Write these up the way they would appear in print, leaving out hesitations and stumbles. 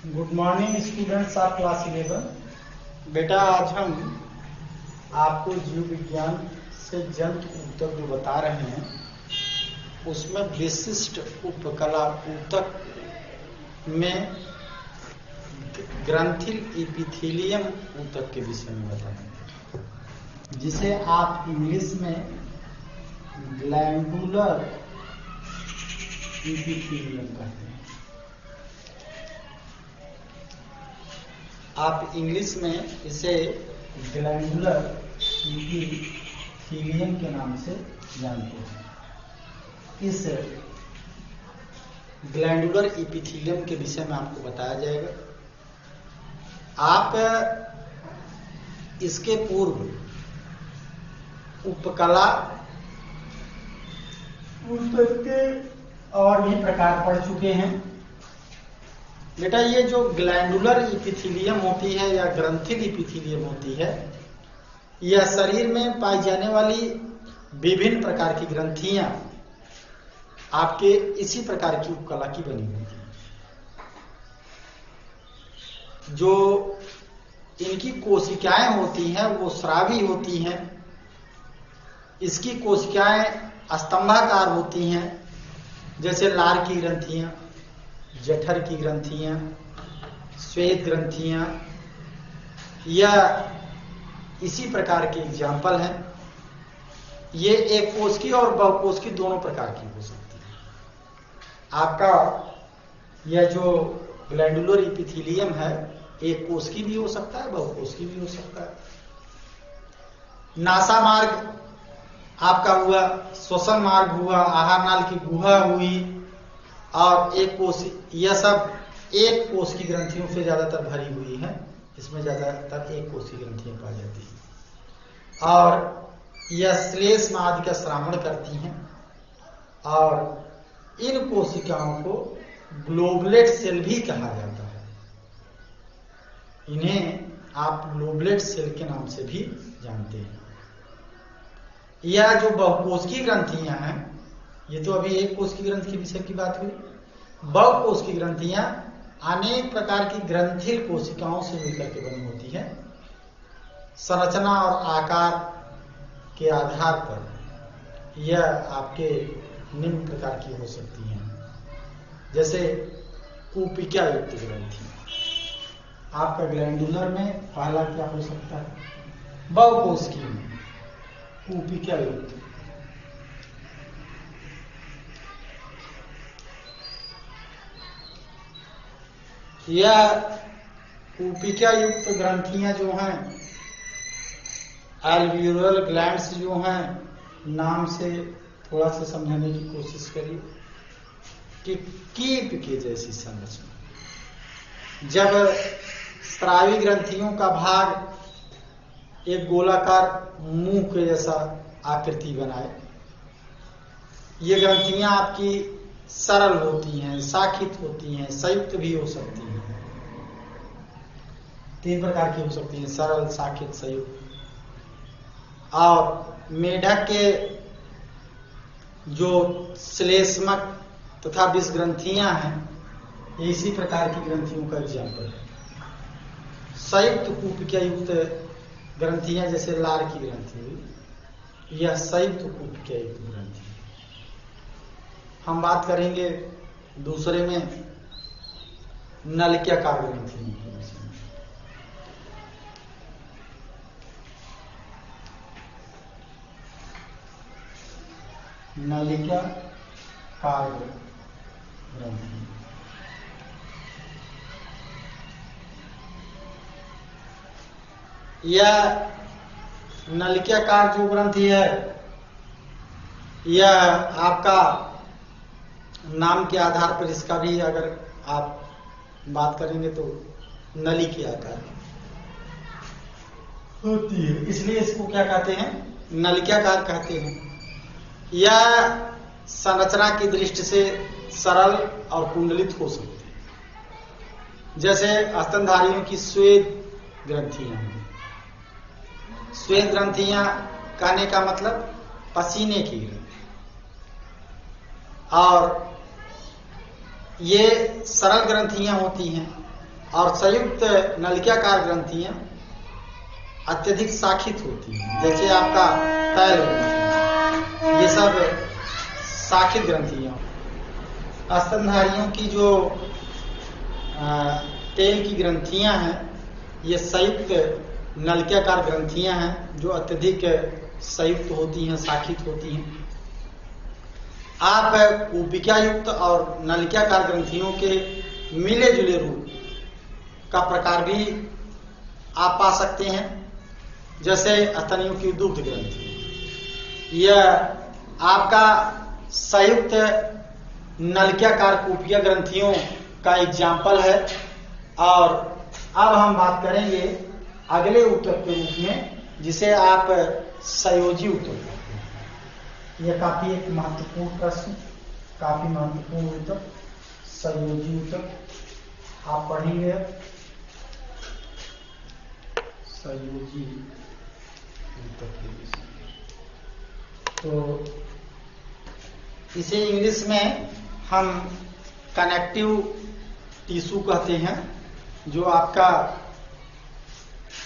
Good morning students of class 11। बेटा आज हम आपको जीव विज्ञान से जंतु ऊतक जो बता रहे हैं उसमें विशिष्ट उपकला ऊतक में ग्रंथिल इपिथेलियम ऊतक के विषय में बताएंगे, जिसे आप इंग्लिश में ग्लैंडुलर इपिथेलियम कहते हैं। आप इंग्लिश में इसे ग्लैंडुलर इपिथेलियम के नाम से जानते हैं। इस ग्लैंडुलर इपिथेलियम के विषय में आपको बताया जाएगा। आप इसके पूर्व उपकला ऊतक के और भी प्रकार पढ़ चुके हैं। बेटा ये जो ग्लैंडुलर इपिथेलियम होती है या ग्रंथिल इपिथेलियम होती है, यह शरीर में पाई जाने वाली विभिन्न प्रकार की ग्रंथियां आपके इसी प्रकार की उपकला की बनी होती है। जो इनकी कोशिकाएं होती हैं वो स्रावी होती हैं। इसकी कोशिकाएं स्तंभाकार होती हैं, जैसे लार की ग्रंथियां, जठर की ग्रंथियां, श्वेत ग्रंथियां, यह इसी प्रकार के एग्जाम्पल हैं। ये एक कोशिकीय और बहुकोशिकीय दोनों प्रकार की हो सकती है। आपका यह जो ग्लैंडुलर इपिथेलियम है एक कोशिकीय भी हो सकता है, बहुकोशिकीय भी हो सकता है। नासा मार्ग आपका हुआ, श्वसन मार्ग हुआ, आहार नाल की गुहा हुई, और एक कोशिका, यह सब एक कोश की ग्रंथियों से ज्यादातर भरी हुई है। इसमें ज्यादातर एक कोश की ग्रंथियां पाई जाती हैं और यह श्लेष्म आदि का श्रावण करती हैं। और इन कोशिकाओं को ग्लोबुलेट सेल भी कहा जाता है। इन्हें आप ग्लोबुलेट सेल के नाम से भी जानते हैं। यह जो बहुकोशिकीय ग्रंथियां हैं, ये तो अभी एक कोश की ग्रंथि के विषय की बात हुई। बहुकोश की ग्रंथियां अनेक प्रकार की ग्रंथिल कोशिकाओं से मिलकर के बनी होती है। संरचना और आकार के आधार पर यह आपके निम्न प्रकार की हो सकती हैं, जैसे कूपिका युक्त ग्रंथि। आपका ग्लैंडुलर में पहला क्या हो सकता है? बहुकोशिकीय में कूपिका युक्त। यह कूपिका युक्त ग्रंथियां जो हैं, एल्वियोलर ग्लैंड्स जो हैं, नाम से थोड़ा सा समझाने की कोशिश करिए कि कीप के जैसी संरचना। जब स्रावी ग्रंथियों का भाग एक गोलाकार मुंह के जैसा आकृति बनाए, ये ग्रंथियां आपकी सरल होती हैं, शाखित होती हैं, संयुक्त भी हो सकती हैं। तीन प्रकार की हो सकती हैं, सरल, शाखित, संयुक्त। और मेढक के जो श्लेष्मक तथा विष ग्रंथियां हैं, ये इसी प्रकार की ग्रंथियों का एग्जाम्पल है। संयुक्त कूपिका युक्त ग्रंथियां जैसे लार की ग्रंथि हुई, यह संयुक्त कूपिका युक्त ग्रंथि। हम बात करेंगे दूसरे में नलिकाकार ग्रंथि। नलिकाकार ग्रंथि यह नलिकाकार जो ग्रंथि है, यह आपका नाम के आधार पर इसका भी अगर आप बात करेंगे तो नली के आकार होती है, इसलिए इसको क्या कहते हैं? नलिकाकार कहते हैं। यह संरचना की दृष्टि से सरल और कुंडलित हो सकती है, जैसे स्तनधारियों की श्वेत ग्रंथियां हैं। श्वेत ग्रंथियां कहने का मतलब पसीने की ग्रंथि। और ये सरल ग्रंथियां होती हैं और संयुक्त नलिकाकार ग्रंथियां अत्यधिक शाखित होती हैं, जैसे आपका तैल ग्रंथि, ये सब शाखित ग्रंथियां। स्तनधारियों की जो तेल की ग्रंथियां हैं, ये संयुक्त नलिकाकार ग्रंथियां हैं जो अत्यधिक संयुक्त होती हैं, शाखित होती हैं। आप कूपिका युक्त और नलिकाकार ग्रंथियों के मिले जुले रूप का प्रकार भी आप पा सकते हैं, जैसे स्तनियों की दुग्ध ग्रंथि। यह आपका संयुक्त नलिकाकार कूपिका ग्रंथियों का एग्जाम्पल है। और अब हम बात करेंगे अगले ऊतक के रूप में, जिसे आप संयोजी ऊतक कहते हैं। यह काफी एक महत्वपूर्ण प्रश्न, काफी महत्वपूर्ण ऊतक, संयोजी ऊतक आप पढ़ेंगे। संयोजी ऊतक के विषय तो इसे इंग्लिश में हम कनेक्टिव टिश्यू कहते हैं, जो आपका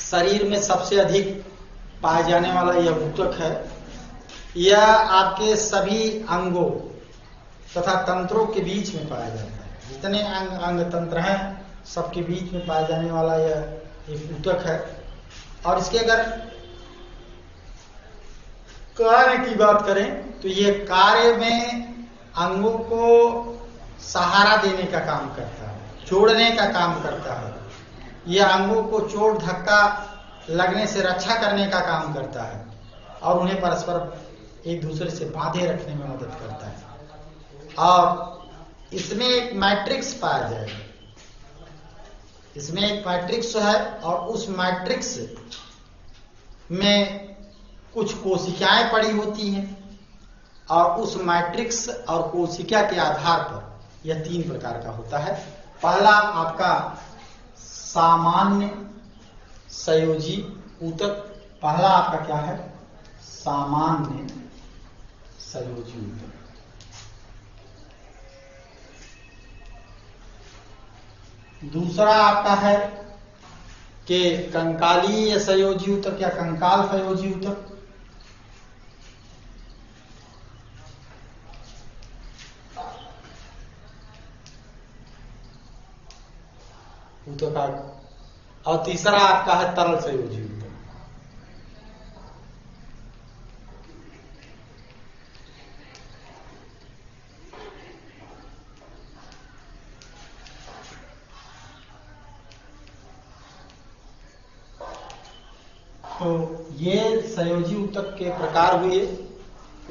शरीर में सबसे अधिक पाए जाने वाला यह ऊतक है। यह आपके सभी अंगों तथा तंत्रों के बीच में पाया जाता है। जितने अंग तंत्र हैं, सबके बीच में पाया जाने वाला यह एक ऊतक है। और इसके अगर कार्य की बात करें तो ये कार्य में अंगों को सहारा देने का काम करता है, जोड़ने का काम करता है। यह अंगों को चोट धक्का लगने से रक्षा करने का काम करता है और उन्हें परस्पर एक दूसरे से बांधे रखने में मदद करता है। और इसमें एक मैट्रिक्स पाया जाएगा, इसमें एक मैट्रिक्स है और उस मैट्रिक्स में कुछ कोशिकाएं पड़ी होती हैं और उस मैट्रिक्स और कोशिका के आधार पर यह 3 प्रकार का होता है। पहला आपका सामान्य संयोजी ऊतक, पहला आपका क्या है? सामान्य संयोजी ऊतक। दूसरा आपका है कि कंकालीय संयोजी ऊतक या कंकाल संयोजी ऊतक। और तीसरा आपका है तरल संयोजी ऊतक। तो ये संयोजी ऊतक के प्रकार हुए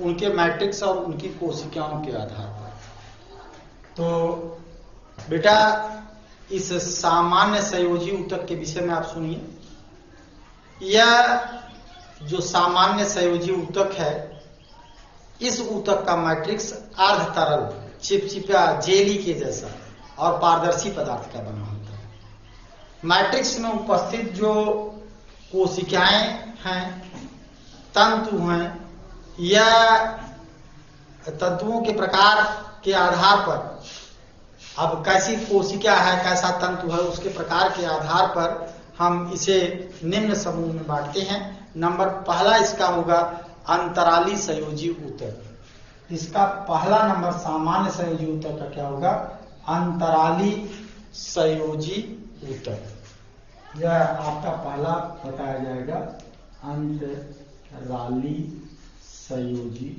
उनके मैट्रिक्स और उनकी कोशिकाओं के आधार पर। तो बेटा इस सामान्य संयोजी ऊतक के विषय में आप सुनिए। यह जो सामान्य संयोजी ऊतक है, इस ऊतक का मैट्रिक्स अर्ध तरल, चिपचिपा, जेली के जैसा और पारदर्शी पदार्थ का बना होता है। मैट्रिक्स में उपस्थित जो कोशिकाएं हैं, तंतु हैं, या तंतुओं के प्रकार के आधार पर, अब कैसी कोशिका है, कैसा तंतु है, उसके प्रकार के आधार पर हम इसे निम्न समूह में बांटते हैं। नंबर पहला इसका होगा अंतराली संयोजी ऊतक। इसका पहला नंबर सामान्य संयोजी ऊतक का क्या होगा? अंतराली संयोजी ऊतक। यह आपका पहला बताया जाएगा, अंतराली संयोजी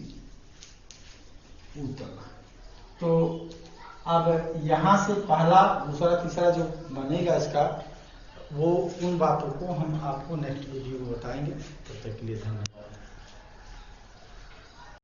ऊतक। तो अब यहां से पहला, दूसरा, तीसरा जो बनेगा इसका, वो उन बातों को हम आपको नेक्स्ट वीडियो में बताएंगे। तब तक के लिए धन्यवाद।